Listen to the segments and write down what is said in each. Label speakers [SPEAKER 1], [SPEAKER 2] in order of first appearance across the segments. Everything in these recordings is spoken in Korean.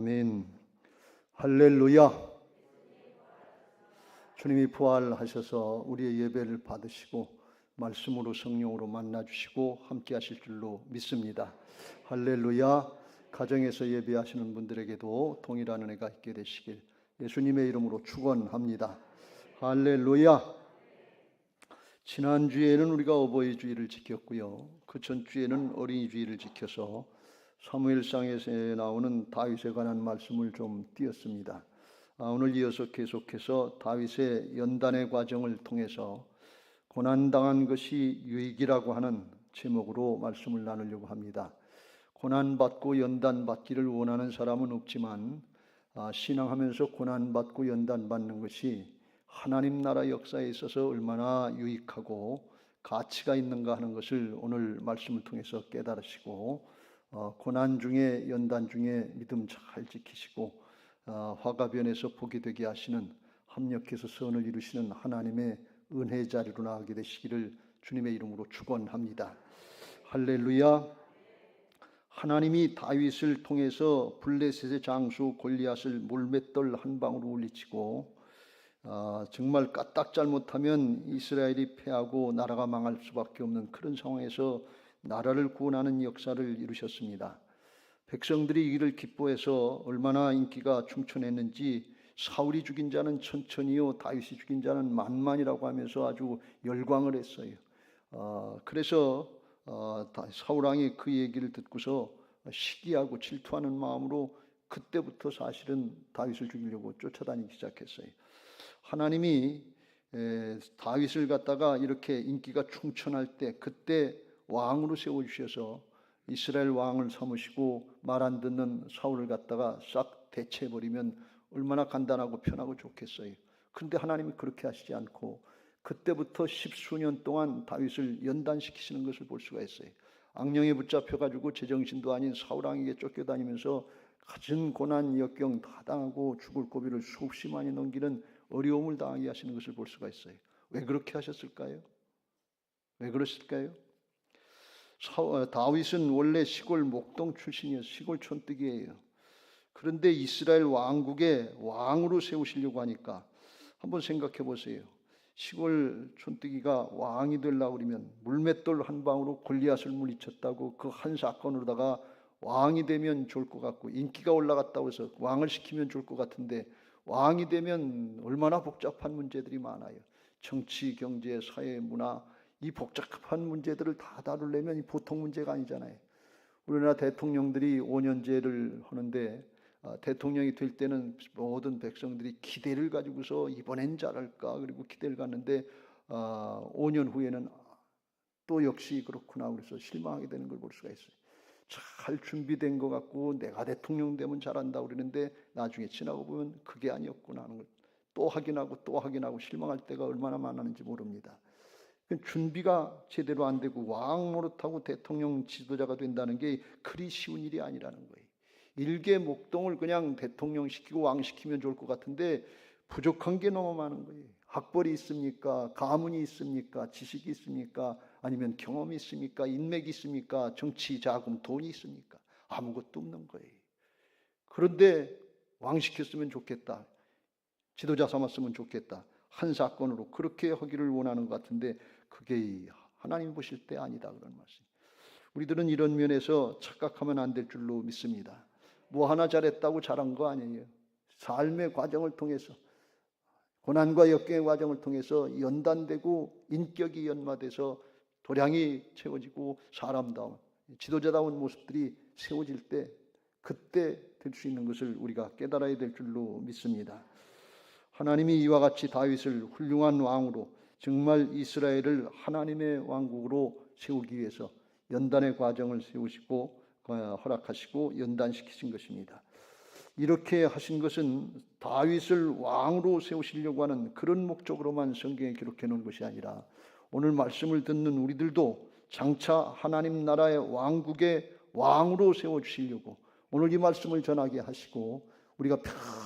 [SPEAKER 1] 아멘. 할렐루야. 주님이 부활하셔서 우리의 예배를 받으시고 말씀으로 성령으로 만나주시고 함께 하실 줄로 믿습니다. 할렐루야. 가정에서 예배하시는 분들에게도 동일한 은혜가 있게 되시길 예수님의 이름으로 축원합니다. 할렐루야. 지난주에는 우리가 어버이주일을 지켰고요, 그 전주에는 어린이주일을 지켜서 사무엘상에서 나오는 다윗에 관한 말씀을 좀 띄었습니다. 오늘 이어서 계속해서 다윗의 연단의 과정을 통해서 고난당한 것이 유익이라고 하는 제목으로 말씀을 나누려고 합니다. 고난받고 연단받기를 원하는 사람은 없지만 신앙하면서 고난받고 연단받는 것이 하나님 나라 역사에 있어서 얼마나 유익하고 가치가 있는가 하는 것을 오늘 말씀을 통해서 깨달으시고 고난 중에 연단 중에 믿음 잘 지키시고 화가변에서 복이 되게 하시는, 합력해서 선을 이루시는 하나님의 은혜 자리로 나가게 되시기를 주님의 이름으로 축원합니다. 할렐루야. 하나님이 다윗을 통해서 블레셋의 장수 골리앗을 물맷돌 한 방으로 물리치고 정말 까딱 잘못하면 이스라엘이 패하고 나라가 망할 수밖에 없는 그런 상황에서 나라를 구원하는 역사를 이루셨습니다. 백성들이 이를 기뻐해서 얼마나 인기가 충천했는지 사울이 죽인 자는 천천히요 다윗이 죽인 자는 만만이라고 하면서 아주 열광을 했어요. 그래서 사울왕이 그 얘기를 듣고서 시기하고 질투하는 마음으로 그때부터 사실은 다윗을 죽이려고 쫓아다니기 시작했어요. 하나님이 다윗을 갖다가 이렇게 인기가 충천할 때 그때 왕으로 세워주셔서 이스라엘 왕을 삼으시고 말 안 듣는 사울을 갖다가 싹 대체해버리면 얼마나 간단하고 편하고 좋겠어요. 그런데 하나님이 그렇게 하시지 않고 그때부터 십수년 동안 다윗을 연단시키시는 것을 볼 수가 있어요. 악령에 붙잡혀가지고 제정신도 아닌 사울왕에게 쫓겨다니면서 갖은 고난 역경 다 당하고 죽을 고비를 수없이 많이 넘기는 어려움을 당하게 하시는 것을 볼 수가 있어요. 왜 그렇게 하셨을까요? 왜 그러실까요? 다윗은 원래 시골 목동 출신이어서 시골 촌뜨기예요. 그런데 이스라엘 왕국의 왕으로 세우시려고 하니까 한번 생각해 보세요. 시골 촌뜨기가 왕이 되려고 그러면 물맷돌 한 방으로 골리앗을 물리쳤다고 그 한 사건으로다가 왕이 되면 좋을 것 같고 인기가 올라갔다고 해서 왕을 시키면 좋을 것 같은데 왕이 되면 얼마나 복잡한 문제들이 많아요. 정치, 경제, 사회, 문화, 이 복잡한 문제들을 다 다루려면 이 보통 문제가 아니잖아요. 우리나라 대통령들이 5년제를 하는데 대통령이 될 때는 모든 백성들이 기대를 가지고서 이번엔 잘할까 그리고 기대를 갖는데 5년 후에는 또 역시 그렇구나 그래서 실망하게 되는 걸 볼 수가 있어요. 잘 준비된 것 같고 내가 대통령 되면 잘한다 그러는데 나중에 지나고 보면 그게 아니었구나 하는 걸 또 확인하고 실망할 때가 얼마나 많았는지 모릅니다. 준비가 제대로 안 되고 왕 노릇하고 대통령 지도자가 된다는 게 그리 쉬운 일이 아니라는 거예요. 일개 목동을 그냥 대통령 시키고 왕 시키면 좋을 것 같은데 부족한 게 너무 많은 거예요. 학벌이 있습니까? 가문이 있습니까? 지식이 있습니까? 아니면 경험이 있습니까? 인맥이 있습니까? 정치, 자금, 돈이 있습니까? 아무것도 없는 거예요. 그런데 왕 시켰으면 좋겠다. 지도자 삼았으면 좋겠다. 한 사건으로 그렇게 하기를 원하는 것 같은데 그게 하나님 보실 때 아니다 그런 말씀. 우리들은 이런 면에서 착각하면 안 될 줄로 믿습니다. 뭐 하나 잘했다고 잘한 거 아니에요. 삶의 과정을 통해서 고난과 역경의 과정을 통해서 연단되고 인격이 연마돼서 도량이 채워지고 사람다운 지도자다운 모습들이 세워질 때 그때 될 수 있는 것을 우리가 깨달아야 될 줄로 믿습니다. 하나님이 이와 같이 다윗을 훌륭한 왕으로 정말 이스라엘을 하나님의 왕국으로 세우기 위해서 연단의 과정을 세우시고 허락하시고 연단시키신 것입니다. 이렇게 하신 것은 다윗을 왕으로 세우시려고 하는 그런 목적으로만 성경에 기록해 놓은 것이 아니라 오늘 말씀을 듣는 우리들도 장차 하나님 나라의 왕국의 왕으로 세워주시려고 오늘 이 말씀을 전하게 하시고 우리가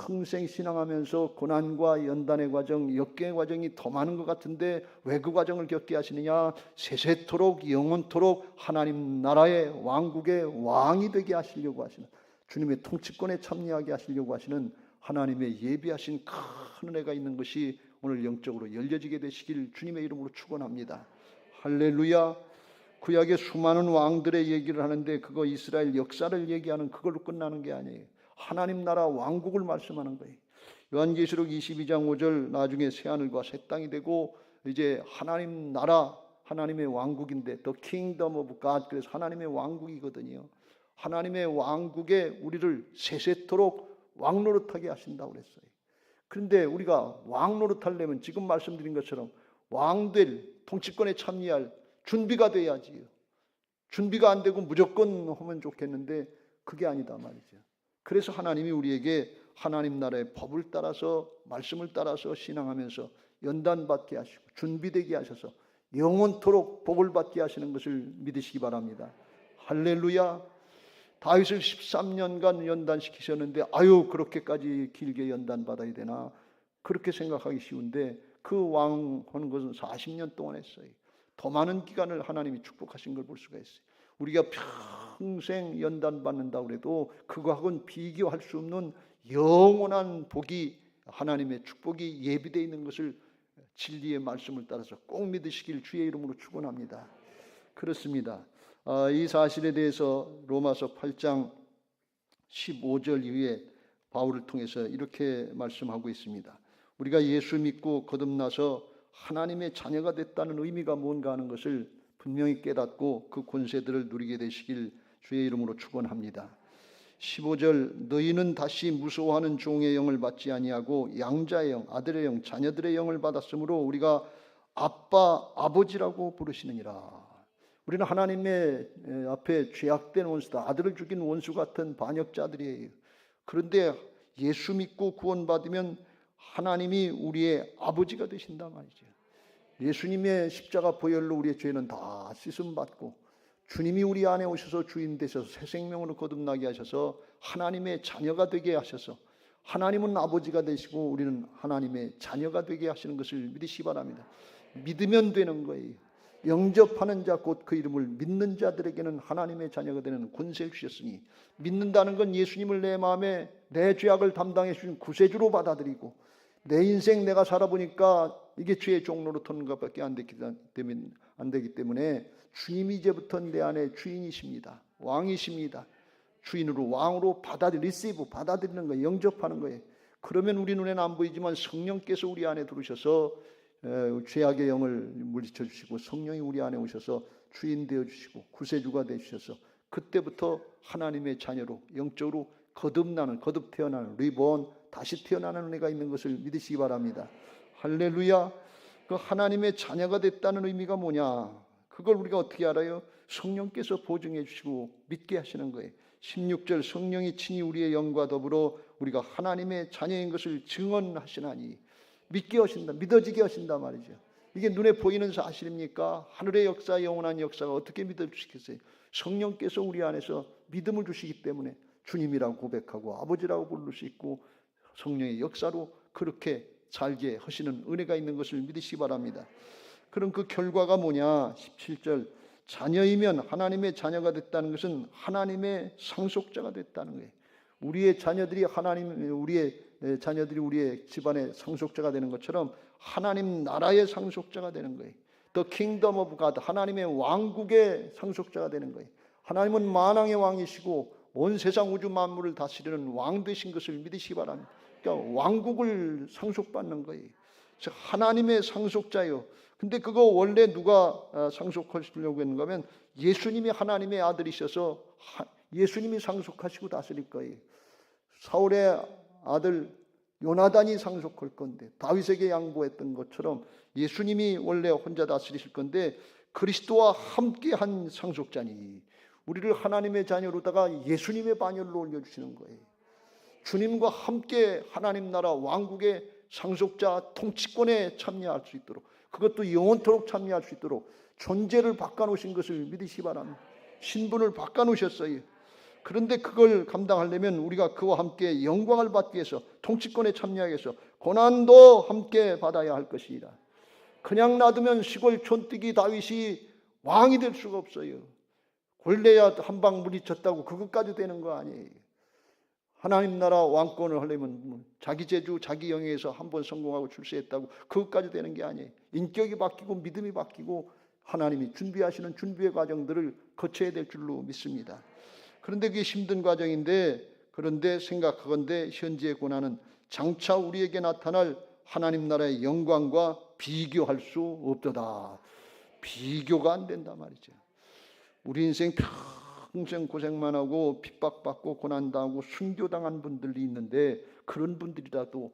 [SPEAKER 1] 평생 신앙하면서 고난과 연단의 과정, 역경의 과정이 더 많은 것 같은데 왜 그 과정을 겪게 하시느냐? 세세토록 영원토록 하나님 나라의 왕국의 왕이 되게 하시려고 하시는 주님의 통치권에 참여하게 하시려고 하시는 하나님의 예비하신 큰 은혜가 있는 것이 오늘 영적으로 열려지게 되시길 주님의 이름으로 축원합니다. 할렐루야. 구약의 수많은 왕들의 얘기를 하는데 그거 이스라엘 역사를 얘기하는 그걸로 끝나는 게 아니에요. 하나님 나라 왕국을 말씀하는 거예요. 요한계시록 22장 5절 나중에 새하늘과 새 땅이 되고 이제 하나님 나라 하나님의 왕국인데 The Kingdom of God, 그래서 하나님의 왕국이거든요. 하나님의 왕국에 우리를 세세토록 왕노릇하게 하신다고 그랬어요. 그런데 우리가 왕노릇하려면 지금 말씀드린 것처럼 왕될 통치권에 참여할 준비가 돼야지요. 준비가 안 되고 무조건 하면 좋겠는데 그게 아니다 말이죠. 그래서 하나님이 우리에게 하나님 나라의 법을 따라서 말씀을 따라서 신앙하면서 연단받게 하시고 준비되게 하셔서 영원토록 복을 받게 하시는 것을 믿으시기 바랍니다. 할렐루야. 다윗을 13년간 연단시키셨는데 아유 그렇게까지 길게 연단받아야 되나 그렇게 생각하기 쉬운데 그 왕 하는 것은 40년 동안 했어요. 더 많은 기간을 하나님이 축복하신 걸 볼 수가 있어요. 우리가 평생 연단받는다고 해도 그거하고는 비교할 수 없는 영원한 복이 하나님의 축복이 예비되어 있는 것을 진리의 말씀을 따라서 꼭 믿으시길 주의 이름으로 축원합니다. 그렇습니다. 이 사실에 대해서 로마서 8장 15절 이후에 바울을 통해서 이렇게 말씀하고 있습니다. 우리가 예수 믿고 거듭나서 하나님의 자녀가 됐다는 의미가 뭔가 하는 것을 분명히 깨닫고 그 권세들을 누리게 되시길 주의 이름으로 축원합니다. 15절 너희는 다시 무서워하는 종의 영을 받지 아니하고 양자의 영, 아들의 영, 자녀들의 영을 받았으므로 우리가 아빠, 아버지라고 부르시느니라. 우리는 하나님의 앞에 죄악된 원수다. 아들을 죽인 원수 같은 반역자들이에요. 그런데 예수 믿고 구원받으면 하나님이 우리의 아버지가 되신단 말이죠. 예수님의 십자가 보혈로 우리의 죄는 다 씻음받고 주님이 우리 안에 오셔서 주인 되셔서 새 생명으로 거듭나게 하셔서 하나님의 자녀가 되게 하셔서 하나님은 아버지가 되시고 우리는 하나님의 자녀가 되게 하시는 것을 믿으시기 바랍니다. 믿으면 되는 거예요. 영접하는 자 곧 그 이름을 믿는 자들에게는 하나님의 자녀가 되는 권세를 주셨으니 믿는다는 건 예수님을 내 마음에 내 죄악을 담당해 주신 구세주로 받아들이고 내 인생 내가 살아보니까 이게 죄의 종로로터는 것밖에 안 되기 때문에 주님이 이제부터 내 안에 주인이십니다. 왕이십니다. 주인으로 왕으로 받아들이는 거예요. 영접하는 거예요. 그러면 우리 눈에는 안 보이지만 성령께서 우리 안에 들어오셔서 죄악의 영을 물리쳐 주시고 성령이 우리 안에 오셔서 주인 되어 주시고 구세주가 되어 주셔서 그때부터 하나님의 자녀로 영적으로 거듭 태어나는 리본 다시 태어나는 은혜가 있는 것을 믿으시기 바랍니다. 할렐루야. 그 하나님의 자녀가 됐다는 의미가 뭐냐? 그걸 우리가 어떻게 알아요? 성령께서 보증해 주시고 믿게 하시는 거예요. 16절 성령이 친히 우리의 영과 더불어 우리가 하나님의 자녀인 것을 증언하시나니 믿게 하신다. 믿어지게 하신다 말이죠. 이게 눈에 보이는 사실입니까? 하늘의 역사, 영원한 역사가 어떻게 믿어주시겠어요? 성령께서 우리 안에서 믿음을 주시기 때문에 주님이라고 고백하고 아버지라고 부를 수 있고 성령의 역사로 그렇게 살게 하시는 은혜가 있는 것을 믿으시기 바랍니다. 그럼 그 결과가 뭐냐? 17절 자녀이면 하나님의 자녀가 됐다는 것은 하나님의 상속자가 됐다는 거예요. 우리의 자녀들이 우리의 집안의 상속자가 되는 것처럼 하나님 나라의 상속자가 되는 거예요. The Kingdom of God, 하나님의 왕국의 상속자가 되는 거예요. 하나님은 만왕의 왕이시고 온 세상 우주 만물을 다스리는 왕 되신 것을 믿으시기 바랍니다. 그러니까 왕국을 상속받는 거예요. 즉 하나님의 상속자요. 근데 그거 원래 누가 상속하시려고 했는가 하면 예수님이 하나님의 아들이셔서 예수님이 상속하시고 다스릴 거예요. 사울의 아들 요나단이 상속할 건데 다윗에게 양보했던 것처럼 예수님이 원래 혼자 다스리실 건데 그리스도와 함께한 상속자니 우리를 하나님의 자녀로다가 예수님의 반열로 올려주시는 거예요. 주님과 함께 하나님 나라 왕국의 상속자 통치권에 참여할 수 있도록 그것도 영원토록 참여할 수 있도록 존재를 바꿔놓으신 것을 믿으시기 바랍니다. 신분을 바꿔놓으셨어요. 그런데 그걸 감당하려면 우리가 그와 함께 영광을 받기 위해서 통치권에 참여하기 위해서 고난도 함께 받아야 할 것이라. 그냥 놔두면 시골 촌뜨기 다윗이 왕이 될 수가 없어요. 골리앗 한 방 물리쳤다고 그것까지 되는 거 아니에요. 하나님 나라 왕권을 하려면 자기 재주, 자기 영예에서 한번 성공하고 출세했다고 그것까지 되는 게 아니에요. 인격이 바뀌고 믿음이 바뀌고 하나님이 준비하시는 준비의 과정들을 거쳐야 될 줄로 믿습니다. 그런데 그게 힘든 과정인데, 그런데 생각하건대 현재의 고난은 장차 우리에게 나타날 하나님 나라의 영광과 비교할 수 없도다. 비교가 안 된단 말이죠. 우리 인생 평생 고생만 하고 핍박받고 고난당하고 순교당한 분들이 있는데, 그런 분들이라도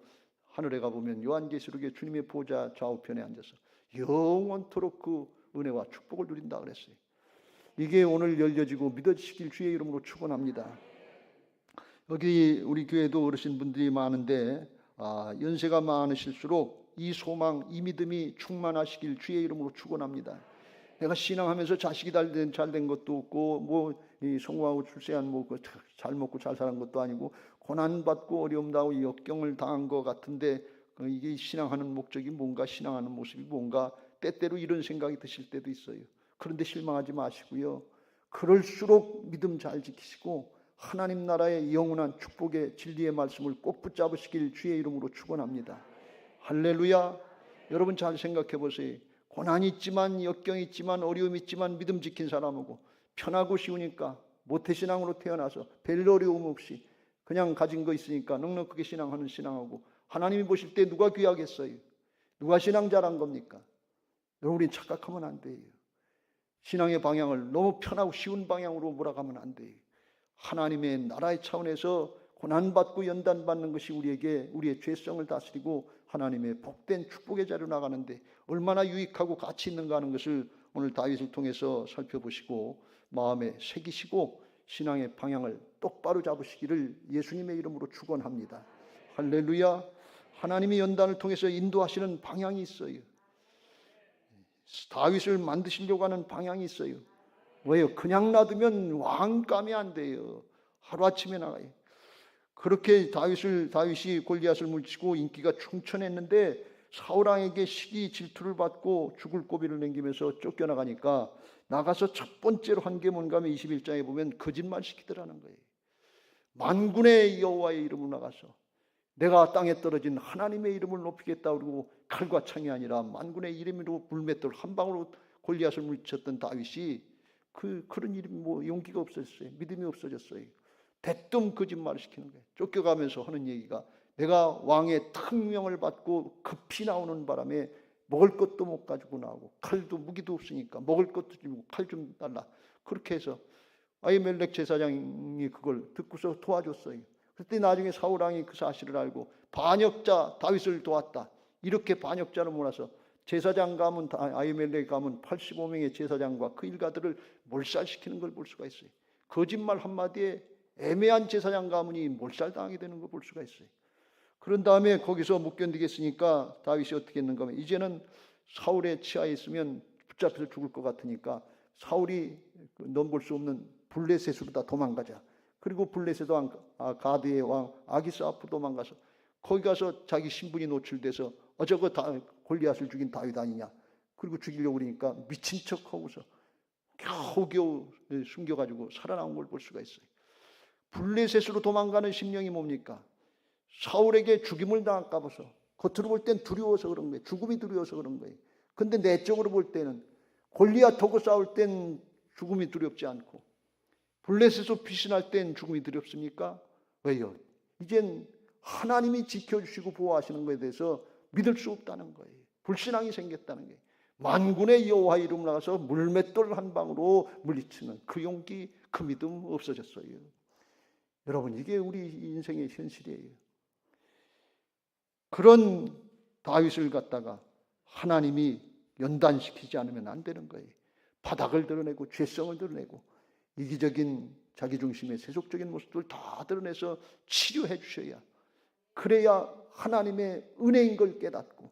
[SPEAKER 1] 하늘에 가보면 요한계시록에 주님의 보좌 좌우편에 앉아서 영원토록 그 은혜와 축복을 누린다 그랬어요. 이게 오늘 열려지고 믿어지시길 주의 이름으로 축원합니다. 여기 우리 교회도 어르신분들이 많은데 연세가 많으실수록 이 소망, 이 믿음이 충만하시길 주의 이름으로 축원합니다. 내가 신앙하면서 자식이 잘된 것도 없고 성공하고 출세한 잘 먹고 잘 사는 것도 아니고 고난받고 어려움 당하고 역경을 당한 것 같은데 이게 신앙하는 목적이 뭔가, 신앙하는 모습이 뭔가, 때때로 이런 생각이 드실 때도 있어요. 그런데 실망하지 마시고요. 그럴수록 믿음 잘 지키시고 하나님 나라의 영원한 축복의 진리의 말씀을 꼭 붙잡으시길 주의 이름으로 축원합니다. 할렐루야. 여러분 잘 생각해 보세요. 고난이 있지만, 역경이 있지만, 어려움이 있지만 믿음 지킨 사람하고 편하고 쉬우니까 모태신앙으로 태어나서 별 어려움 없이 그냥 가진 거 있으니까 넉넉하게 신앙하는 신앙하고, 하나님이 보실 때 누가 귀하겠어요? 누가 신앙 잘한 겁니까? 여러분이 착각하면 안 돼요. 신앙의 방향을 너무 편하고 쉬운 방향으로 몰아가면 안 돼요. 하나님의 나라의 차원에서 고난받고 연단받는 것이 우리의 죄성을 다스리고 하나님의 복된 축복의 자리로 나가는데 얼마나 유익하고 가치 있는가 하는 것을 오늘 다윗을 통해서 살펴보시고 마음에 새기시고 신앙의 방향을 똑바로 잡으시기를 예수님의 이름으로 축원합니다. 할렐루야. 하나님이 연단을 통해서 인도하시는 방향이 있어요. 다윗을 만드시려고 하는 방향이 있어요. 왜요? 그냥 놔두면 왕감이 안 돼요. 하루아침에 나가요. 그렇게 다윗이 골리앗을 물리치고 인기가 충천했는데 사울왕에게 시기 질투를 받고 죽을 고비를 남기면서 쫓겨나가니까 나가서 첫 번째로 한 게 뭔가 하면 21장에 보면 거짓말 시키더라는 거예요. 만군의 여호와의 이름으로 나가서 내가 땅에 떨어진 하나님의 이름을 높이겠다 그러고 칼과 창이 아니라 만군의 이름으로 불맷돌 한 방으로 골리앗을 물리쳤던 다윗이 그런 이름 용기가 없어졌어요. 믿음이 없어졌어요. 대뜸 거짓말을 시키는 거예요. 쫓겨가면서 하는 얘기가 내가 왕의 특명을 받고 급히 나오는 바람에 먹을 것도 못 가지고 나오고 칼도 무기도 없으니까 먹을 것도 주고 칼 좀 달라. 그렇게 해서 아히멜렉 제사장이 그걸 듣고서 도와줬어요. 그때 나중에 사울왕이 그 사실을 알고 반역자 다윗을 도왔다. 이렇게 반역자를 몰아서 제사장 가문 아히멜렉 가문 85명의 제사장과 그 일가들을 몰살시키는 걸 볼 수가 있어요. 거짓말 한마디에 애매한 제사장 가문이 몰살당하게 되는 걸 볼 수가 있어요. 그런 다음에 거기서 못 견디겠으니까 다윗이 어떻게 했는가 하면 이제는 사울의 치하에 있으면 붙잡혀서 죽을 것 같으니까 사울이 넘볼 수 없는 블레셋으로 다 도망가자. 그리고 블레셋 왕 가드의 왕 아기스 앞으로 도망가서 거기 가서 자기 신분이 노출돼서 저거 골리앗을 죽인 다윗 아니냐. 그리고 죽이려고 그러니까 미친 척하고서 겨우겨우 숨겨가지고 살아나온 걸 볼 수가 있어요. 블레셋으로 도망가는 심령이 뭡니까? 사울에게 죽임을 당할까 봐서 겉으로 볼 땐 두려워서 그런 거예요. 죽음이 두려워서 그런 거예요. 근데 내적으로 볼 때는 골리앗하고 싸울 땐 죽음이 두렵지 않고 블레셋으로 피신할 땐 죽음이 두렵습니까? 왜요? 이젠 하나님이 지켜주시고 보호하시는 것에 대해서 믿을 수 없다는 거예요. 불신앙이 생겼다는 거예요. 만군의 여호와 이름 나가서 물맷돌 한 방으로 물리치는 그 용기, 그 믿음 없어졌어요. 여러분, 이게 우리 인생의 현실이에요. 그런 다윗을 갖다가 하나님이 연단시키지 않으면 안 되는 거예요. 바닥을 드러내고 죄성을 드러내고 이기적인 자기중심의 세속적인 모습들 다 드러내서 치료해 주셔야, 그래야 하나님의 은혜인 걸 깨닫고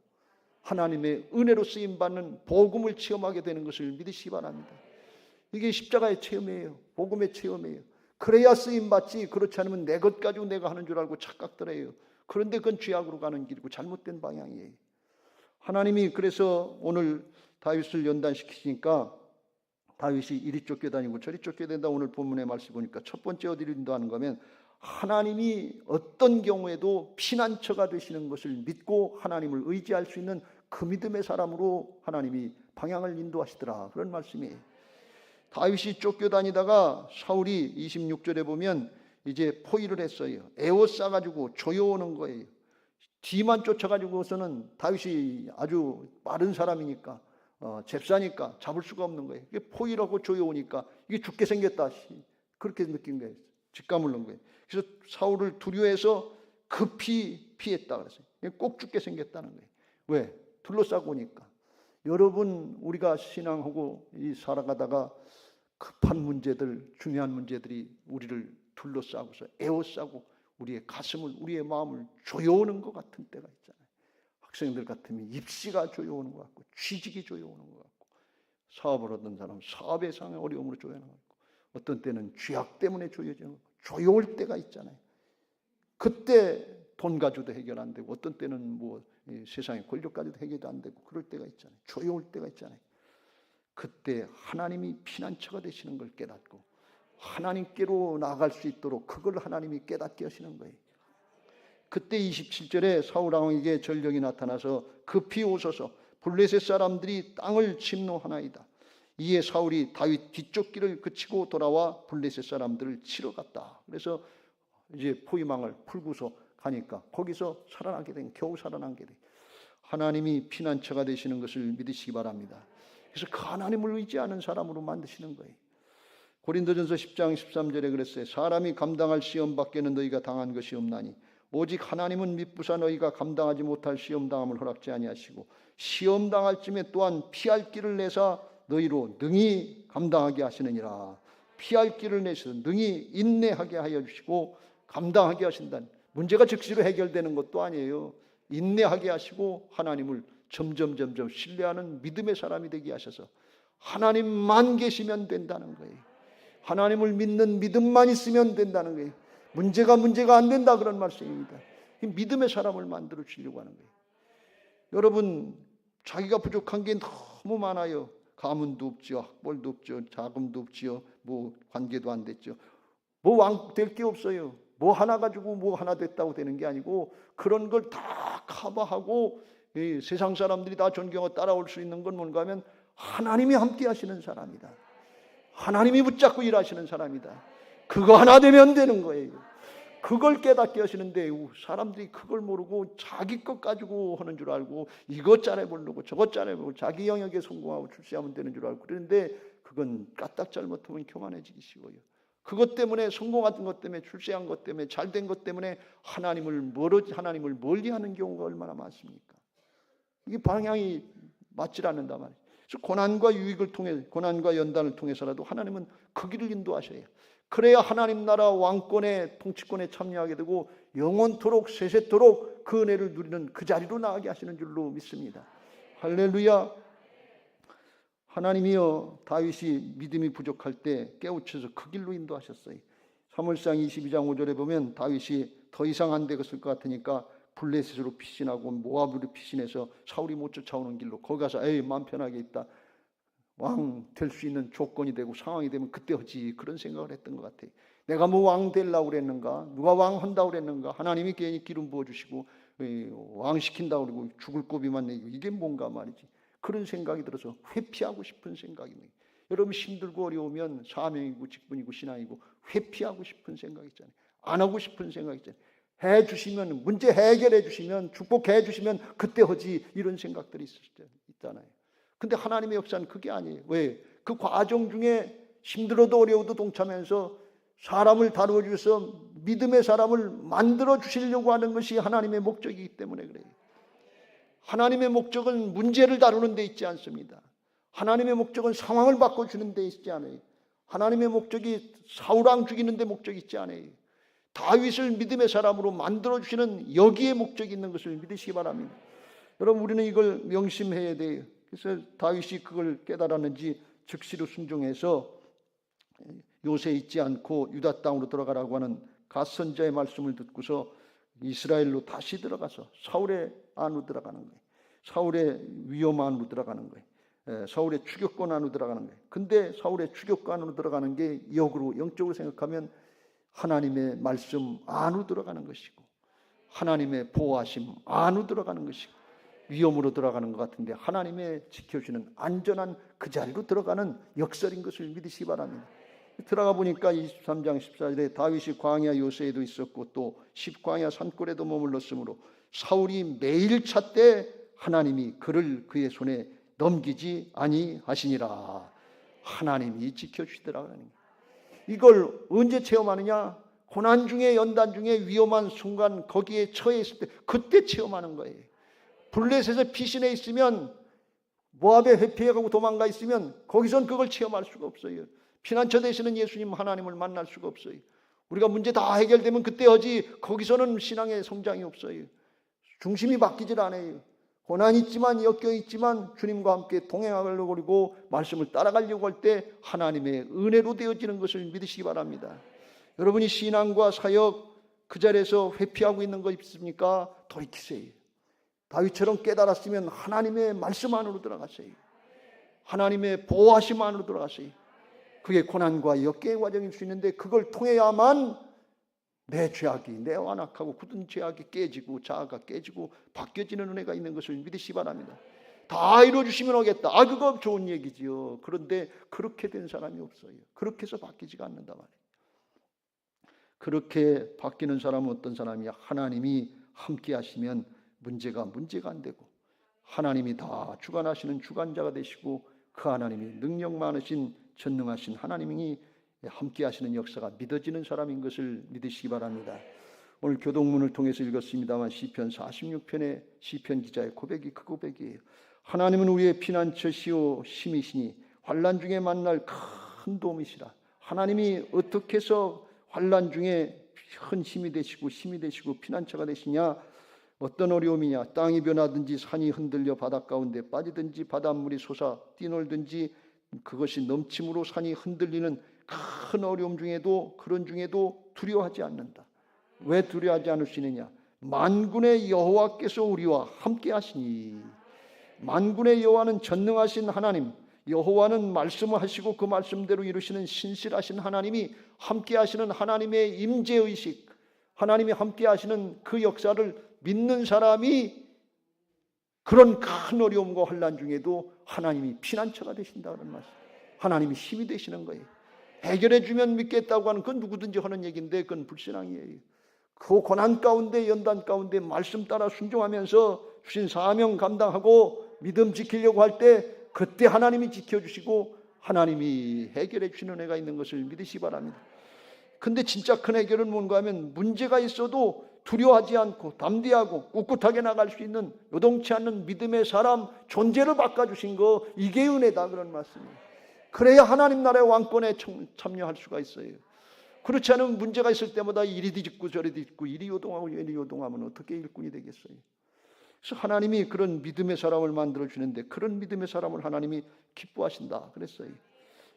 [SPEAKER 1] 하나님의 은혜로 쓰임받는 복음을 체험하게 되는 것을 믿으시기 바랍니다. 이게 십자가의 체험이에요. 복음의 체험이에요. 그래야 쓰임받지, 그렇지 않으면 내 것 가지고 내가 하는 줄 알고 착각들 해요. 그런데 그건 죄악으로 가는 길이고 잘못된 방향이에요. 하나님이 그래서 오늘 다윗을 연단시키시니까 다윗이 이리 쫓겨다니고 저리 쫓겨다닌다. 오늘 본문의 말씀 보니까 첫 번째 어디를 인도하는 거면 하나님이 어떤 경우에도 피난처가 되시는 것을 믿고 하나님을 의지할 수 있는 그 믿음의 사람으로 하나님이 방향을 인도하시더라, 그런 말씀이에요. 다윗이 쫓겨다니다가 사울이 26절에 보면 이제 포위를 했어요. 에워싸가지고 조여오는 거예요. 뒤만 쫓아가지고서는 다윗이 아주 빠른 사람이니까 잽싸니까 잡을 수가 없는 거예요. 이게 포위라고 조여오니까 이게 죽게 생겼다, 그렇게 느낀 거예요. 직감을 넣은 거예요. 그래서 사울을 두려워해서 급히 피했다 그랬어요. 꼭 죽게 생겼다는 거예요. 왜? 둘러싸고 오니까. 여러분, 우리가 신앙하고 살아가다가 급한 문제들, 중요한 문제들이 우리를 둘러싸고서 에워싸고 우리의 가슴을, 우리의 마음을 조여오는 것 같은 때가 있잖아요. 학생들 같으면 입시가 조여오는 것 같고, 취직이 조여오는 것 같고, 사업을 하던 사람 사업의 상의 어려움으로 조여오는 것 같고, 어떤 때는 죄악 때문에 조여올 때가 있잖아요. 그때 돈 가지고도 해결 안 되고, 어떤 때는 뭐 세상의 권력 가지고도 해결도 안 되고, 그럴 때가 있잖아요. 조여올 때가 있잖아요. 그때 하나님이 피난처가 되시는 걸 깨닫고 하나님께로 나아갈 수 있도록 그걸 하나님이 깨닫게 하시는 거예요. 그때 27절에 사울 왕에게 전령이 나타나서 급히 오소서, 블레셋 사람들이 땅을 침노하나이다. 이에 사울이 다윗 뒤쪽 길을 그치고 돌아와 블레셋 사람들을 치러 갔다. 그래서 이제 포위망을 풀고서 가니까 거기서 살아나게 된, 겨우 살아나게 된, 하나님이 피난처가 되시는 것을 믿으시기 바랍니다. 그래서 그 하나님을 의지하는 사람으로 만드시는 거예요. 고린도전서 10장 13절에 그랬어요. 사람이 감당할 시험 밖에는 너희가 당한 것이 없나니 오직 하나님은 미쁘사 너희가 감당하지 못할 시험 당함을 허락지 아니하시고 시험 당할 쯤에 또한 피할 길을 내사 너희로 능히 감당하게 하시느니라. 피할 길을 내셔서 능히 인내하게 하여 주시고 감당하게 하신다는, 문제가 즉시로 해결되는 것도 아니에요. 인내하게 하시고 하나님을 점점 신뢰하는 믿음의 사람이 되게 하셔서 하나님만 계시면 된다는 거예요. 하나님을 믿는 믿음만 있으면 된다는 거예요. 문제가 안 된다, 그런 말씀입니다. 믿음의 사람을 만들어 주려고 하는 거예요. 여러분, 자기가 부족한 게 너무 많아요. 가문도 없지요, 학벌도 없죠, 자금도 없지요, 뭐 관계도 안 됐죠. 뭐 왕 될 게 없어요. 뭐 하나 가지고 뭐 하나 됐다고 되는 게 아니고, 그런 걸 다 커버하고 세상 사람들이 다 존경하고 따라올 수 있는 건 뭔가 하면 하나님이 함께 하시는 사람이다. 하나님이 붙잡고 일하시는 사람이다. 그거 하나 되면 되는 거예요. 그걸 깨닫게 하시는데 사람들이 그걸 모르고 자기 것 가지고 하는 줄 알고 이것 잘해보려고 저것 잘해보고 자기 영역에 성공하고 출세하면 되는 줄 알고 그러는데, 그건 까딱 잘못하면 교만해지기 쉬워요. 그것 때문에, 성공한 것 때문에, 출세한 것 때문에, 잘된 것 때문에 하나님을 멀리하는 경우가 얼마나 많습니까? 이게 방향이 맞질 않는다 말이에요. 그래서 고난과 유익을 통해, 고난과 연단을 통해서라도 하나님은 그 길을 인도하셔야 해요. 그래야 하나님 나라 왕권의 통치권에 참여하게 되고 영원토록 세세토록 그 은혜를 누리는 그 자리로 나가게 하시는 줄로 믿습니다. 할렐루야. 하나님이여 다윗이 믿음이 부족할 때 깨우쳐서 그 길로 인도하셨어요. 사무엘상 22장 5절에 보면 다윗이 더 이상 안 되겠을 것 같으니까 블레셋으로 피신하고 모압으로 피신해서 사울이 못 쫓아오는 길로 거기 가서 마음 편하게 있다, 왕 될 수 있는 조건이 되고 상황이 되면 그때 하지, 그런 생각을 했던 것 같아요. 내가 뭐 왕 되려고 그랬는가? 누가 왕 한다고 그랬는가? 하나님이 괜히 기름 부어주시고 왕 시킨다고 그러고 죽을 고비만 내고 이게 뭔가 말이지. 그런 생각이 들어서 회피하고 싶은 생각입니다. 여러분, 힘들고 어려우면 사명이고 직분이고 신앙이고 회피하고 싶은 생각 있잖아요. 안 하고 싶은 생각 있잖아요. 해주시면, 문제 해결해 주시면, 축복해 주시면 그때 하지, 이런 생각들이 있을 때 있잖아요. 근데 하나님의 역사는 그게 아니에요. 왜? 그 과정 중에 힘들어도 어려워도 동참해서 사람을 다루어 주셔서 믿음의 사람을 만들어 주시려고 하는 것이 하나님의 목적이기 때문에 그래요. 하나님의 목적은 문제를 다루는 데 있지 않습니다. 하나님의 목적은 상황을 바꿔주는 데 있지 않아요. 하나님의 목적이 사울왕 죽이는 데 목적이 있지 않아요. 다윗을 믿음의 사람으로 만들어주시는 여기에 목적이 있는 것을 믿으시기 바랍니다. 여러분, 우리는 이걸 명심해야 돼요. 그래서 다윗이 그걸 깨달았는지 즉시로 순종해서 요새 있지 않고 유다 땅으로 들어가라고 하는 갓 선지자의 말씀을 듣고서 이스라엘로 다시 들어가서 사울의 안으로 들어가는 거예요. 사울의 위험 안으로 들어가는 거예요. 사울의 추격권 안으로 들어가는 거예요. 근데 사울의 추격권 안으로 들어가는 게 역으로, 영적으로 생각하면 하나님의 말씀 안으로 들어가는 것이고, 하나님의 보호하심 안으로 들어가는 것이고, 위험으로 들어가는 것 같은데 하나님의 지켜주는 안전한 그 자리로 들어가는 역설인 것을 믿으시기 바랍니다. 들어가 보니까 23장 14절에 다윗이 광야 요새에도 있었고 또 십광야 산골에도 머물렀으므로 사울이 매일 찾되 하나님이 그를 그의 손에 넘기지 아니하시니라. 하나님이 지켜주시더라는 거예요. 이걸 언제 체험하느냐? 고난 중에, 연단 중에, 위험한 순간 거기에 처해 있을 때 그때 체험하는 거예요. 블레셋에서 피신해 있으면, 모압에 회피해가고 도망가 있으면 거기선 그걸 체험할 수가 없어요. 피난처 되시는 예수님 하나님을 만날 수가 없어요. 우리가 문제 다 해결되면 그때 하지, 거기서는 신앙의 성장이 없어요. 중심이 바뀌질 않아요. 고난이 있지만, 역경이 있지만 주님과 함께 동행하려고 그러고 말씀을 따라가려고 할 때 하나님의 은혜로 되어지는 것을 믿으시기 바랍니다. 여러분이 신앙과 사역 그 자리에서 회피하고 있는 거 있습니까? 돌이키세요. 다윗처럼 깨달았으면 하나님의 말씀 안으로 들어갔어요. 하나님의 보호하심 안으로 들어갔어요. 그게 고난과 역경의 과정일 수 있는데 그걸 통해야만 내 죄악이, 내 완악하고 굳은 죄악이 깨지고 자아가 깨지고 바뀌어지는 은혜가 있는 것을 믿으시기 바랍니다. 다 이루어주시면 오겠다. 그거 좋은 얘기지요. 그런데 그렇게 된 사람이 없어요. 그렇게 해서 바뀌지가 않는다 말이에요. 그렇게 바뀌는 사람은 어떤 사람이야? 하나님이 함께 하시면 문제가 안 되고, 하나님이 다 주관하시는 주관자가 되시고, 그 하나님이 능력 많으신 전능하신 하나님이 함께 하시는 역사가 믿어지는 사람인 것을 믿으시기 바랍니다. 오늘 교동문을 통해서 읽었습니다만 시편 46편의 시편 기자의 고백이 그 고백이에요. 하나님은 우리의 피난처시오 힘이시니 환난 중에 만날 큰 도움이시라. 하나님이 어떻게 해서 환난 중에 큰 힘이 되시고 피난처가 되시냐? 어떤 어려움이냐? 땅이 변하든지 산이 흔들려 바닷 가운데 빠지든지 바닷물이 솟아 뛰놀든지 그것이 넘침으로 산이 흔들리는 큰 어려움 중에도, 그런 중에도 두려워하지 않는다. 왜 두려워하지 않을 수 있느냐? 만군의 여호와께서 우리와 함께 하시니. 만군의 여호와는 전능하신 하나님, 여호와는 말씀을 하시고 그 말씀대로 이루시는 신실하신 하나님이 함께 하시는 하나님의 임재의식, 하나님이 함께 하시는 그 역사를 믿는 사람이 그런 큰 어려움과 환난 중에도 하나님이 피난처가 되신다는 말씀, 하나님이 힘이 되시는 거예요. 해결해 주면 믿겠다고 하는 그건 누구든지 하는 얘기인데 그건 불신앙이에요. 그 고난 가운데, 연단 가운데 말씀 따라 순종하면서 주신 사명 감당하고 믿음 지키려고 할 때 그때 하나님이 지켜주시고 하나님이 해결해 주시는 은혜가 있는 것을 믿으시기 바랍니다. 근데 진짜 큰 해결은 뭔가 하면 문제가 있어도 두려워하지 않고 담대하고 꿋꿋하게 나갈 수 있는 요동치 않는 믿음의 사람 존재를 바꿔주신 거, 이게 은혜다 그런 말씀이에요. 그래야 하나님 나라의 왕권에 참여할 수가 있어요. 그렇지 않으면 문제가 있을 때마다 이리 뒤집고 저리 뒤집고 이리 요동하고 저리 요동하면 어떻게 일꾼이 되겠어요? 그래서 하나님이 그런 믿음의 사람을 만들어주는데 그런 믿음의 사람을 하나님이 기뻐하신다 그랬어요.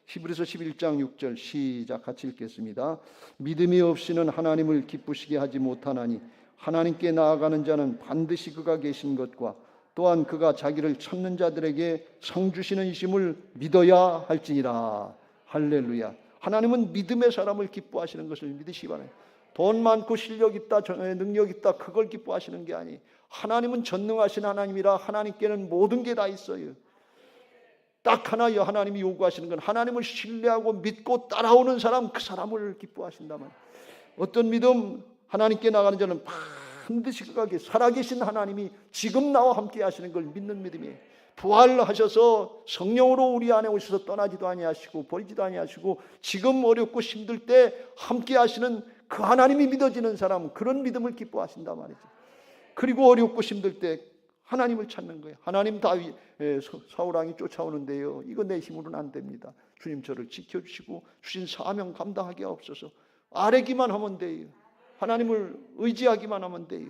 [SPEAKER 1] 히브리서 11장 6절 시작 같이 읽겠습니다. 믿음이 없이는 하나님을 기쁘시게 하지 못하나니 하나님께 나아가는 자는 반드시 그가 계신 것과 또한 그가 자기를 찾는 자들에게 상 주시는 이심을 믿어야 할지니라. 할렐루야. 하나님은 믿음의 사람을 기뻐하시는 것을 믿으시기 바랍니다. 돈 많고 실력 있다, 능력 있다, 그걸 기뻐하시는 게 아니. 하나님은 전능하신 하나님이라 하나님께는 모든 게 다 있어요. 딱 하나 하나님이 요구하시는 건 하나님을 신뢰하고 믿고 따라오는 사람, 그 사람을 기뻐하신다면, 어떤 믿음, 하나님께 나가는 자는 반드시 그가 살아계신 하나님이 지금 나와 함께 하시는 걸 믿는 믿음이에요. 부활하셔서 성령으로 우리 안에 오셔서 떠나지도 아니하시고 버리지도 아니하시고 지금 어렵고 힘들 때 함께 하시는 그 하나님이 믿어지는 사람, 그런 믿음을 기뻐하신단 말이죠. 그리고 어렵고 힘들 때 하나님을 찾는 거예요. 하나님 다윗 사울왕이 쫓아오는데요, 이거 내 힘으로는 안 됩니다. 주님 저를 지켜주시고 주신 사명 감당하게 하옵소서. 아뢰기만 하면 돼요. 하나님을 의지하기만 하면 돼요.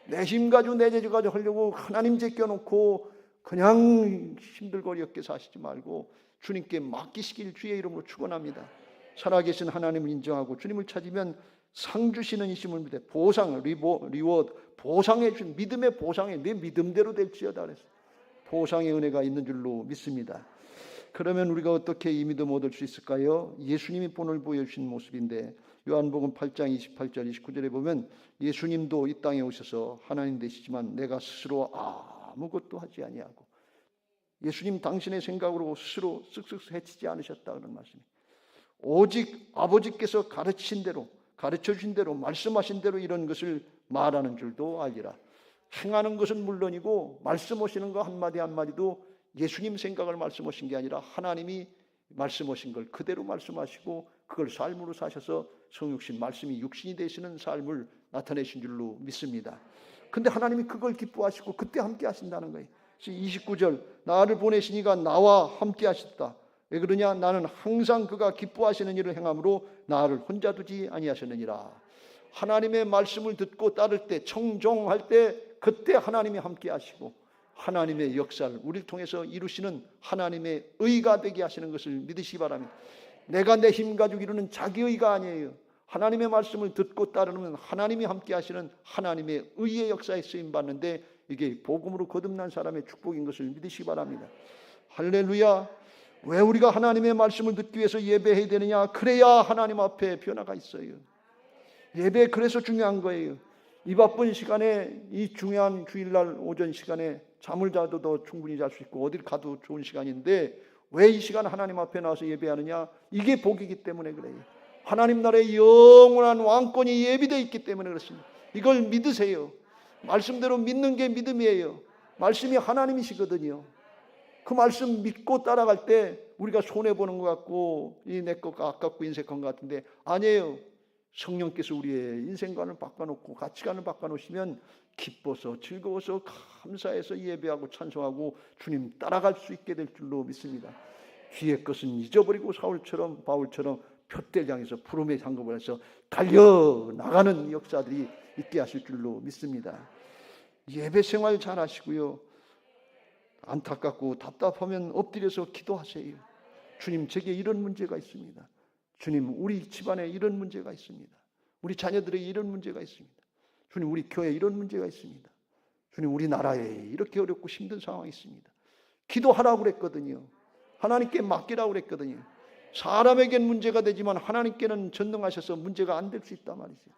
[SPEAKER 1] 내 힘 가지고 내 재주 가지고 하려고 하나님 제껴놓고 그냥 힘들고 어렵게 사시지 말고 주님께 맡기시길 주의 이름으로 축원합니다. 살아계신 하나님을 인정하고 주님을 찾으면 상 주시는 이심을 믿어. 보상, 리워드, 보상해 준 믿음의 보상에 내 믿음대로 될지어다 그랬어요. 보상의 은혜가 있는 줄로 믿습니다. 그러면 우리가 어떻게 이 믿음 얻을 수 있을까요? 예수님이 본을 보여주신 모습인데 요한복음 8장 28절 29절에 보면 예수님도 이 땅에 오셔서 하나님 되시지만 내가 스스로 아무것도 하지 아니하고, 예수님 당신의 생각으로 스스로 쓱쓱 해치지 않으셨다 그런 말씀이. 오직 아버지께서 가르치신 대로, 가르쳐 주신 대로, 말씀하신 대로 이런 것을 말하는 줄도 알리라. 행하는 것은 물론이고 말씀하시는 거 한마디 한마디도 예수님 생각을 말씀하신 게 아니라 하나님이 말씀하신 걸 그대로 말씀하시고 그걸 삶으로 사셔서 성육신, 말씀이 육신이 되시는 삶을 나타내신 줄로 믿습니다. 근데 하나님이 그걸 기뻐하시고 그때 함께 하신다는 거예요. 29절, 나를 보내시니가 나와 함께 하셨다. 왜 그러냐? 나는 항상 그가 기뻐하시는 일을 행함으로 나를 혼자 두지 아니하셨느니라. 하나님의 말씀을 듣고 따를 때, 청종할 때 그때 하나님이 함께 하시고 하나님의 역사를 우리를 통해서 이루시는 하나님의 의가 되게 하시는 것을 믿으시기 바랍니다. 내가 내 힘 가지고 이루는 자기 의가 아니에요. 하나님의 말씀을 듣고 따르면 하나님이 함께 하시는 하나님의 의의 역사에 쓰임 받는데 이게 복음으로 거듭난 사람의 축복인 것을 믿으시기 바랍니다. 할렐루야. 왜 우리가 하나님의 말씀을 듣기 위해서 예배해야 되느냐? 그래야 하나님 앞에 변화가 있어요. 예배 그래서 중요한 거예요. 이 바쁜 시간에, 이 중요한 주일날 오전 시간에 잠을 자도 더 충분히 잘 수 있고 어딜 가도 좋은 시간인데 왜 이 시간 하나님 앞에 나와서 예배하느냐? 이게 복이기 때문에 그래요. 하나님 나라의 영원한 왕권이 예비되어 있기 때문에 그렇습니다. 이걸 믿으세요. 말씀대로 믿는 게 믿음이에요. 말씀이 하나님이시거든요. 그 말씀 믿고 따라갈 때 우리가 손해보는 것 같고 이 내 것 아깝고 인색한 것 같은데 아니에요. 성령께서 우리의 인생관을 바꿔놓고 가치관을 바꿔놓으시면 기뻐서 즐거워서 감사해서 예배하고 찬송하고 주님 따라갈 수 있게 될 줄로 믿습니다. 뒤의 것은 잊어버리고 사울처럼 바울처럼 표대를 향해서 푸름의 상급을 해서 달려나가는 역사들이 있게 하실 줄로 믿습니다. 예배 생활 잘 하시고요. 안타깝고 답답하면 엎드려서 기도하세요. 주님, 제게 이런 문제가 있습니다. 주님, 우리 집안에 이런 문제가 있습니다. 우리 자녀들에게 이런 문제가 있습니다. 주님, 우리 교회에 이런 문제가 있습니다. 주님, 우리 나라에 이렇게 어렵고 힘든 상황이 있습니다. 기도하라고 그랬거든요. 하나님께 맡기라고 그랬거든요. 사람에겐 문제가 되지만 하나님께는 전능하셔서 문제가 안 될 수 있단 말이죠.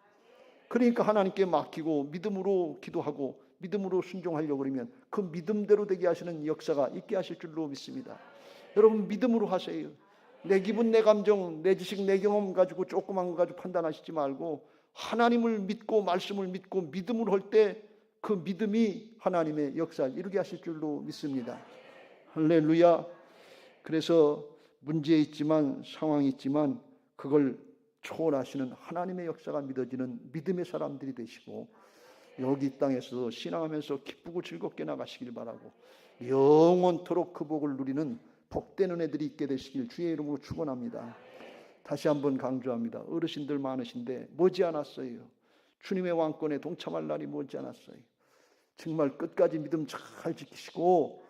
[SPEAKER 1] 그러니까 하나님께 맡기고 믿음으로 기도하고 믿음으로 순종하려고 그러면 그 믿음대로 되게 하시는 역사가 있게 하실 줄로 믿습니다. 여러분, 믿음으로 하세요. 내 기분, 내 감정, 내 지식, 내 경험 가지고 조그만 거 가지고 판단하시지 말고 하나님을 믿고 말씀을 믿고 믿음으로 할 때 그 믿음이 하나님의 역사를 이루게 하실 줄로 믿습니다. 할렐루야. 그래서 문제 있지만 상황이 있지만 그걸 초월하시는 하나님의 역사가 믿어지는 믿음의 사람들이 되시고 여기 땅에서도 신앙하면서 기쁘고 즐겁게 나가시길 바라고 영원토록 그 복을 누리는 복된 은혜들이 있게 되시길 주의 이름으로 축원합니다. 다시 한번 강조합니다. 어르신들 많으신데 머지않았어요. 주님의 왕권에 동참할 날이 머지않았어요. 정말 끝까지 믿음 잘 지키시고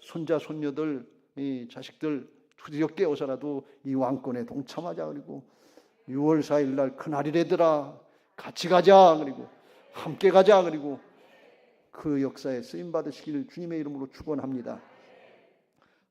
[SPEAKER 1] 손자 손녀들 이 자식들 두렵게 오서라도 이 왕권에 동참하자. 그리고 6월 4일 날 그날이래더라. 같이 가자. 그리고 함께 가자. 그리고 그 역사에 쓰임 받으시길 주님의 이름으로 축원합니다.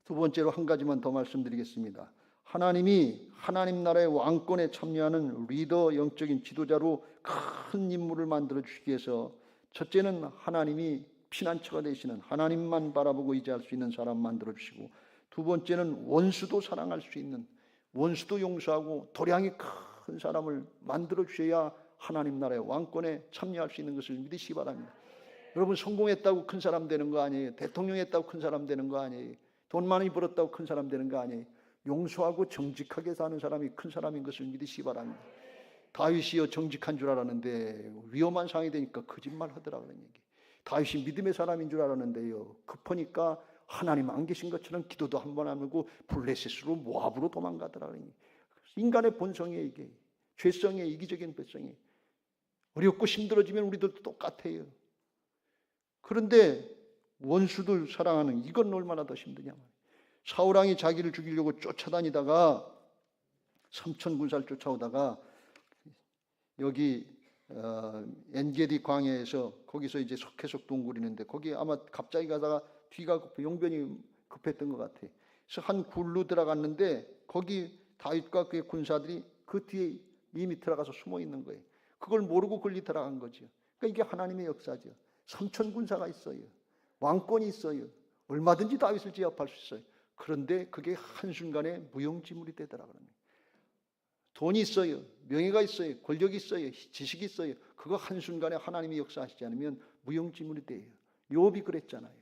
[SPEAKER 1] 두 번째로 한 가지만 더 말씀드리겠습니다. 하나님이 하나님 나라의 왕권에 참여하는 리더, 영적인 지도자로 큰 인물을 만들어 주시기 위해서 첫째는 하나님이 피난처가 되시는, 하나님만 바라보고 의지할 수 있는 사람 만들어 주시고, 두 번째는 원수도 사랑할 수 있는, 원수도 용서하고 도량이 큰 사람을 만들어 주셔야 하나님 나라의 왕권에 참여할 수 있는 것을 믿으시기 바랍니다. 여러분, 성공했다고 큰 사람 되는 거 아니에요. 대통령 했다고 큰 사람 되는 거 아니에요. 돈 많이 벌었다고 큰 사람 되는 거 아니에요. 용서하고 정직하게 사는 사람이 큰 사람인 것을 믿으시기 바랍니다. 다윗이요 정직한 줄 알았는데 위험한 상황이 되니까 거짓말 하더라 그런 얘기. 다윗이 믿음의 사람인 줄 알았는데요 급하니까 하나님 안 계신 것처럼 기도도 한 번 안 하고 블레셋으로 모압으로 도망가더라 그런 얘기. 인간의 본성이에요. 이게 죄성의 이기적인 본성이. 어렵고 힘들어지면 우리들도 똑같아요. 그런데 원수들 사랑하는 이건 얼마나 더 힘드냐. 사울왕이 자기를 죽이려고 쫓아다니다가 삼천 군사를 쫓아오다가 여기 엔게디 광야에서 거기서 이제 계속 둥그리는데 거기 아마 갑자기 가다가 뒤가 급해 용변이 급했던 것 같아. 그래서 한 굴로 들어갔는데 거기 다윗과 그의 군사들이 그 뒤에 이미 들어가서 숨어 있는 거예요. 그걸 모르고 걸리 들어간 거죠. 그러니까 이게 하나님의 역사죠. 삼천 군사가 있어요. 왕권이 있어요. 얼마든지 다윗을 제압할 수 있어요. 그런데 그게 한순간에 무용지물이 되더라고요. 돈이 있어요. 명예가 있어요. 권력이 있어요. 지식이 있어요. 그거 한순간에 하나님이 역사하시지 않으면 무용지물이 돼요. 욥이 그랬잖아요.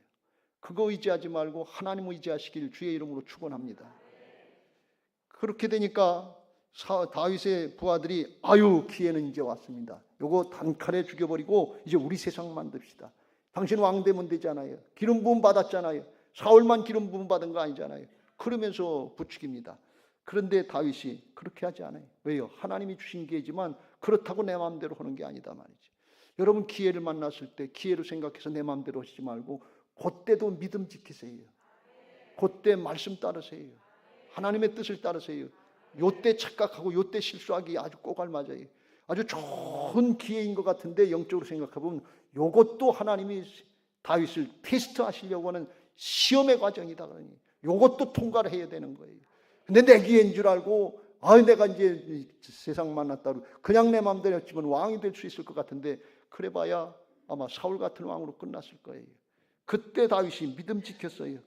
[SPEAKER 1] 그거 의지하지 말고 하나님을 의지하시길 주의 이름으로 축원합니다. 그렇게 되니까 다윗의 부하들이 아유 기회는 이제 왔습니다. 요거 단칼에 죽여버리고 이제 우리 세상 만듭시다. 당신 왕 되면 되잖아요. 기름 부음 받았잖아요. 사울만 기름 부음 받은 거 아니잖아요. 그러면서 부추깁니다. 그런데 다윗이 그렇게 하지 않아요. 왜요? 하나님이 주신 기회지만 그렇다고 내 마음대로 하는 게 아니다 말이지. 여러분 기회를 만났을 때 기회로 생각해서 내 마음대로 하시지 말고 그때도 믿음 지키세요. 그때 말씀 따르세요. 하나님의 뜻을 따르세요. 요때 착각하고 요때 실수하기 아주 꼭 알맞아요. 아주 좋은 기회인 것 같은데 영적으로 생각해보면 요것도 하나님이 다윗을 테스트하시려고 하는 시험의 과정이다 그러니 요것도 통과를 해야 되는 거예요. 근데 내 기회인 줄 알고 내가 이제 세상 만났다고 그냥 내 마음대로 했지만 왕이 될 수 있을 것 같은데 그래봐야 아마 사울 같은 왕으로 끝났을 거예요. 그때 다윗이 믿음 지켰어요.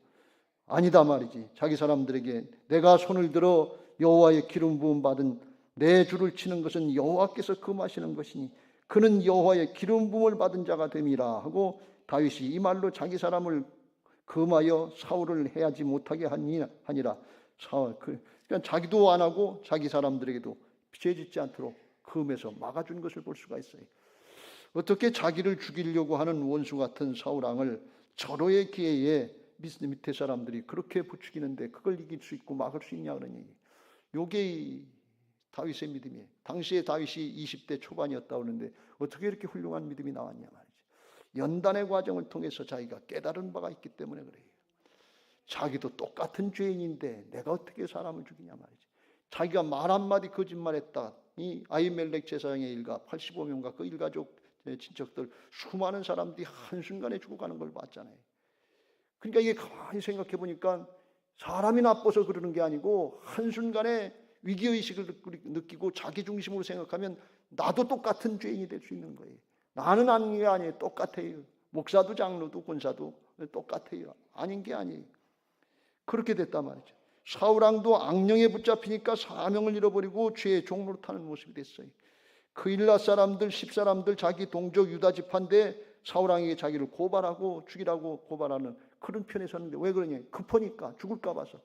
[SPEAKER 1] 아니다 말이지. 자기 사람들에게 내가 손을 들어 여호와의 기름 부음 받은 내 주를 치는 것은 여호와께서 금하시는 것이니 그는 여호와의 기름 부음을 받은 자가 됨이라 하고 다윗이 이 말로 자기 사람을 금하여 사울을 해하지 못하게 하니라. 그러니까 자기도 안 하고 자기 사람들에게도 죄짓지 않도록 금해서 막아준 것을 볼 수가 있어요. 어떻게 자기를 죽이려고 하는 원수 같은 사울왕을 절호의 기회에 밑에 사람들이 그렇게 부추기는데 그걸 이길 수 있고 막을 수 있냐 그런 얘기. 요게 다윗의 믿음이에요. 당시에 다윗이 20대 초반이었다 그러는데 어떻게 이렇게 훌륭한 믿음이 나왔냐 말이죠. 연단의 과정을 통해서 자기가 깨달은 바가 있기 때문에 그래요. 자기도 똑같은 죄인인데 내가 어떻게 사람을 죽이냐 말이죠. 자기가 말 한마디 거짓말했다. 이 아히멜렉 제사장의 일가 85명과 그 일가족 친척들 수많은 사람들이 한순간에 죽어가는 걸 봤잖아요. 그러니까 이게 가만히 생각해 보니까 사람이 나빠서 그러는 게 아니고 한순간에 위기의식을 느끼고 자기 중심으로 생각하면 나도 똑같은 죄인이 될 수 있는 거예요. 나는 아닌 게 아니에요. 똑같아요. 목사도 장로도 권사도 똑같아요. 아닌 게 아니에요. 그렇게 됐단 말이죠. 사울왕도 악령에 붙잡히니까 사명을 잃어버리고 죄의 종로로 타는 모습이 됐어요. 그 일라 사람들 10사람들 자기 동족 유다 지파인데 사울왕에게 자기를 고발하고 죽이라고 고발하는 그런 편에 섰는데 왜 그러냐? 급하니까 죽을까 봐서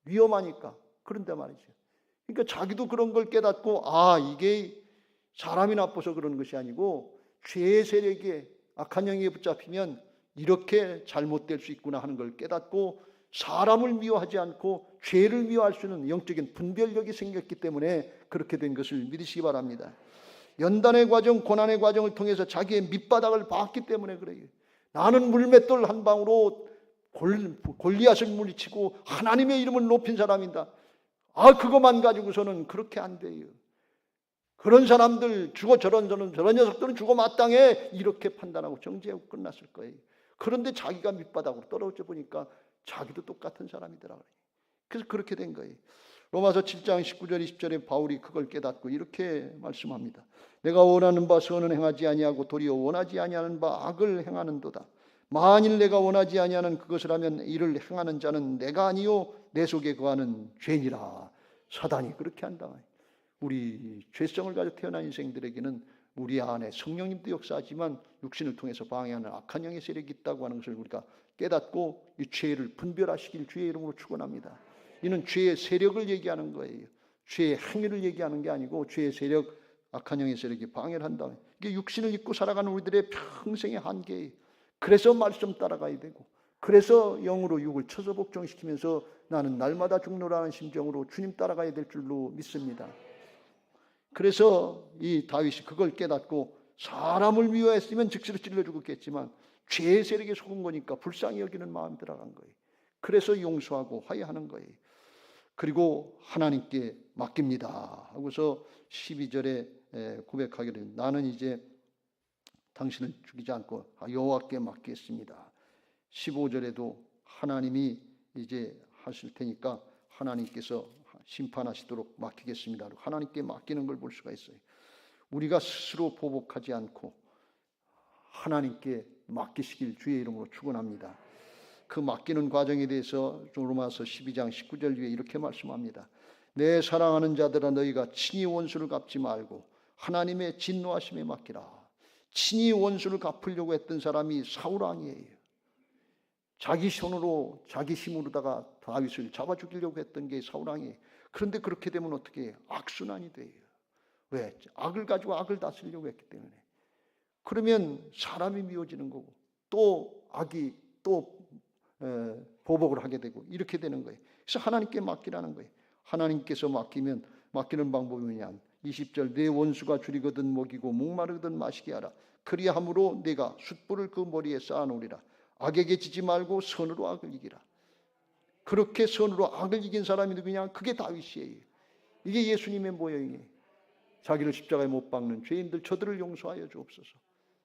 [SPEAKER 1] 위험하니까 그런데 말이죠. 그러니까 자기도 그런 걸 깨닫고 이게 사람이 나빠서 그런 것이 아니고 죄의 세력에 악한 영에 붙잡히면 이렇게 잘못될 수 있구나 하는 걸 깨닫고 사람을 미워하지 않고 죄를 미워할 수 있는 영적인 분별력이 생겼기 때문에 그렇게 된 것을 믿으시기 바랍니다. 연단의 과정, 고난의 과정을 통해서 자기의 밑바닥을 봤기 때문에 그래요. 나는 물맷돌 한 방으로 골리앗을 물리치고 하나님의 이름을 높인 사람이다. 그것만 가지고서는 그렇게 안 돼요. 그런 사람들 저런 녀석들은 죽어 마땅해 이렇게 판단하고 정죄하고 끝났을 거예요. 그런데 자기가 밑바닥으로 떨어져 보니까 자기도 똑같은 사람이더라. 그래서 그렇게 된 거예요. 로마서 7장 19절 20절에 바울이 그걸 깨닫고 이렇게 말씀합니다. 내가 원하는 바 선은 행하지 아니하고 도리어 원하지 아니하는 바 악을 행하는도다. 만일 내가 원하지 아니하는 그것을 하면 이를 행하는 자는 내가 아니요 내 속에 거하는 죄니라. 사단이 그렇게 한다. 우리 죄성을 가지고 태어난 인생들에게는 우리 안에 성령님도 역사하지만 육신을 통해서 방해하는 악한 영의 세력이 있다고 하는 것을 우리가 깨닫고 이 죄를 분별하시길 주의 이름으로 축원합니다. 이는 죄의 세력을 얘기하는 거예요. 죄의 행위를 얘기하는 게 아니고 죄의 세력, 악한 영의 세력이 방해를 한다. 이게 육신을 입고 살아가는 우리들의 평생의 한계예요. 그래서 말씀 따라가야 되고 그래서 영으로 육을 쳐서 복종시키면서 나는 날마다 죽노라는 심정으로 주님 따라가야 될 줄로 믿습니다. 그래서 이 다윗이 그걸 깨닫고 사람을 미워했으면 즉시로 찔러 죽었겠지만 죄의 세력에 속은 거니까 불쌍히 여기는 마음이 들어간 거예요. 그래서 용서하고 화해하는 거예요. 그리고 하나님께 맡깁니다 하고서 12절에 고백하기를 나는 이제 당신을 죽이지 않고 여호와께 맡기겠습니다. 15절에도 하나님이 이제 하실 테니까 하나님께서 심판하시도록 맡기겠습니다. 하나님께 맡기는 걸 볼 수가 있어요. 우리가 스스로 보복하지 않고 하나님께 맡기시길 주의 이름으로 축원합니다. 그 맡기는 과정에 대해서 로마서 12장 19절 위에 이렇게 말씀합니다. 내 사랑하는 자들아 너희가 친히 원수를 갚지 말고 하나님의 진노하심에 맡기라. 친히 원수를 갚으려고 했던 사람이 사울 왕이에요. 자기 손으로 자기 힘으로다가 다윗을 잡아 죽이려고 했던 게 사울 왕이에요. 그런데 그렇게 되면 어떻게 해요? 악순환이 돼요. 왜? 악을 가지고 악을 다스리려고 했기 때문에. 그러면 사람이 미워지는 거고 또 악이 또 보복을 하게 되고 이렇게 되는 거예요. 그래서 하나님께 맡기라는 거예요. 하나님께서 맡기면 맡기는 방법이 뭐냐? 20절 내 원수가 줄이거든 먹이고 목마르거든 마시게 하라. 그리함으로 내가 숯불을 그 머리에 쌓아놓으리라. 악에게 지지 말고 선으로 악을 이기라. 그렇게 선으로 악을 이긴 사람이 누구냐? 그게 다윗이에요. 이게 예수님의 모형이에요. 자기를 십자가에 못 박는 죄인들 저들을 용서하여 주옵소서.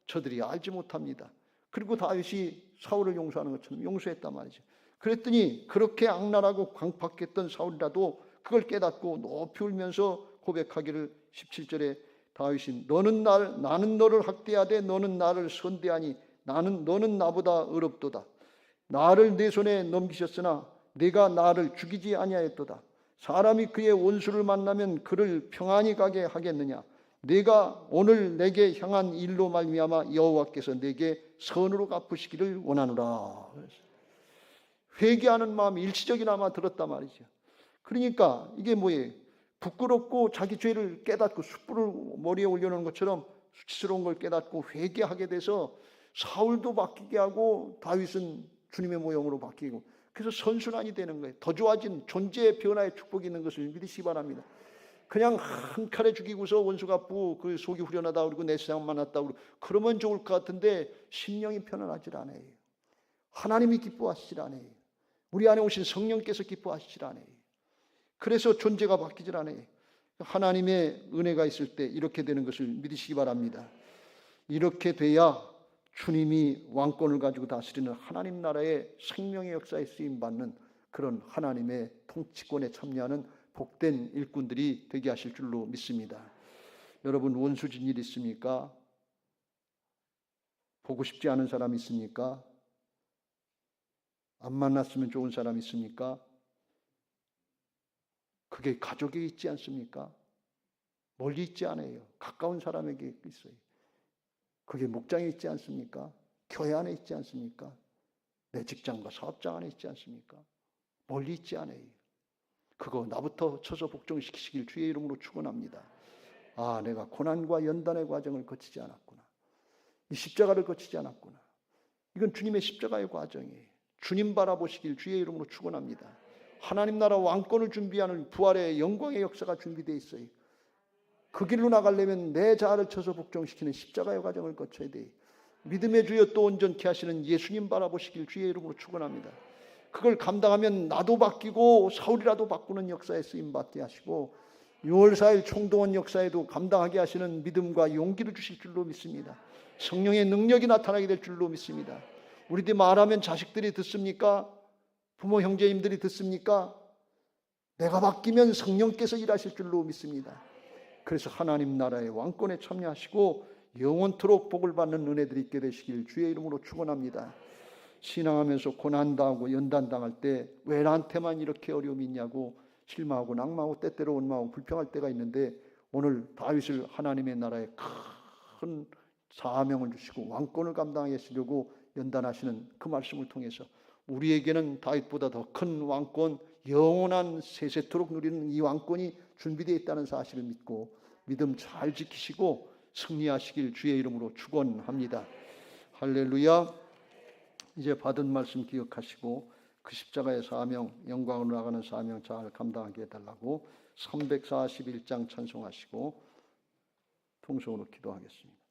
[SPEAKER 1] 저들이 알지 못합니다. 그리고 다윗이 사울을 용서하는 것처럼 용서했단 말이죠. 그랬더니 그렇게 악랄하고 광팍했던 사울이라도 그걸 깨닫고 높이 울면서 고백하기를 17절에 다윗이 나는 너를 학대하되 너는 나를 선대하니 너는 나보다 어렵도다. 나를 내 손에 넘기셨으나 내가 나를 죽이지 아니하였도다. 사람이 그의 원수를 만나면 그를 평안히 가게 하겠느냐. 내가 오늘 내게 향한 일로 말미암아 여호와께서 내게 선으로 갚으시기를 원하노라. 회개하는 마음이 일시적이나마 들었단 말이죠. 그러니까 이게 뭐예요? 부끄럽고 자기 죄를 깨닫고 숯불을 머리에 올려놓은 것처럼 수치스러운 걸 깨닫고 회개하게 돼서 사울도 바뀌게 하고 다윗은 주님의 모형으로 바뀌고 그래서 선순환이 되는 거예요. 더 좋아진 존재의 변화의 축복이 있는 것을 믿으시기 바랍니다. 그냥 한 칼에 죽이고서 원수가 갚고 그 속이 후련하다 그러고 내 세상 만났다 그러고 그러면 좋을 것 같은데 심령이 편안하질 않아요. 하나님이 기뻐하시질 않아요. 우리 안에 오신 성령께서 기뻐하시질 않아요. 그래서 존재가 바뀌질 않아요. 하나님의 은혜가 있을 때 이렇게 되는 것을 믿으시기 바랍니다. 이렇게 돼야 주님이 왕권을 가지고 다스리는 하나님 나라의 생명의 역사에 쓰임받는 그런 하나님의 통치권에 참여하는 복된 일꾼들이 되게 하실 줄로 믿습니다. 여러분 원수진 일 있습니까? 보고 싶지 않은 사람 있습니까? 안 만났으면 좋은 사람 있습니까? 그게 가족에 있지 않습니까? 멀리 있지 않아요. 가까운 사람에게 있어요. 그게 목장에 있지 않습니까? 교회 안에 있지 않습니까? 내 직장과 사업장 안에 있지 않습니까? 멀리 있지 않아요. 그거 나부터 쳐서 복종시키시길 주의 이름으로 축원합니다. 아, 내가 고난과 연단의 과정을 거치지 않았구나. 이 십자가를 거치지 않았구나. 이건 주님의 십자가의 과정이에요. 주님 바라보시길 주의 이름으로 축원합니다. 하나님 나라 왕권을 준비하는 부활의 영광의 역사가 준비되어 있어요. 그 길로 나가려면 내 자아를 쳐서 복종시키는 십자가의 과정을 거쳐야 돼요. 믿음의 주여 또 온전케 하시는 예수님 바라보시길 주의 이름으로 축원합니다. 그걸 감당하면 나도 바뀌고 사울이라도 바꾸는 역사에 쓰임받게 하시고 6월 4일 총동원 역사에도 감당하게 하시는 믿음과 용기를 주실 줄로 믿습니다. 성령의 능력이 나타나게 될 줄로 믿습니다. 우리들이 말하면 자식들이 듣습니까? 부모 형제님들이 듣습니까? 내가 바뀌면 성령께서 일하실 줄로 믿습니다. 그래서 하나님 나라의 왕권에 참여하시고 영원토록 복을 받는 은혜들이 있게 되시길 주의 이름으로 축원합니다. 신앙하면서 고난당하고 연단당할 때 왜 나한테만 이렇게 어려움이 있냐고 실망하고 낙망하고 때때로 원망하고 불평할 때가 있는데 오늘 다윗을 하나님의 나라에 큰 사명을 주시고 왕권을 감당하게 하시려고 연단하시는 그 말씀을 통해서 우리에게는 다윗보다 더 큰 왕권, 영원한 세세토록 누리는 이 왕권이 준비되어 있다는 사실을 믿고 믿음 잘 지키시고 승리하시길 주의 이름으로 축원합니다. 할렐루야. 이제 받은 말씀 기억하시고 그 십자가의 사명, 영광으로 나가는 사명 잘 감당하게 해달라고 341장 찬송하시고 통성으로 기도하겠습니다.